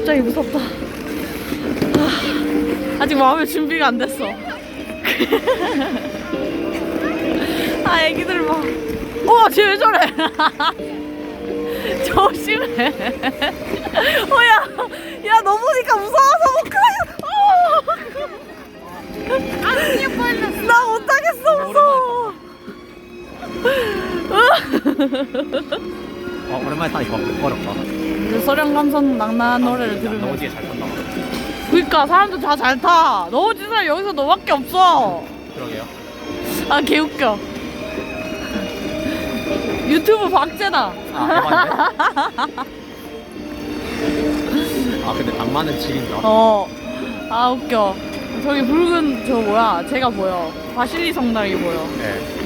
갑자기 무섭다. 아직 마음의 준비가 안 됐어. 아, 애기들 봐. 우와, 쟤 왜 저래? 조심해. 야, 너 보니까 무서워서 못 가요. 나 못하겠어, 무서워. 오랜만에 타니까 어렵다. 이제 소령감성 낭낭한 노래를 들으면. 너무 뒤에 잘 탄다. 그니까 사람들 다 잘 타. 넘어진 사람 여기서 너밖에 없어. 그러게요. 아, 개웃겨. 유튜브 박제다. 근데 낭만은 지린다. 아, 웃겨. 저기 붉은 저 뭐야? 제가 보여. 바실리 성당이 보여. 네.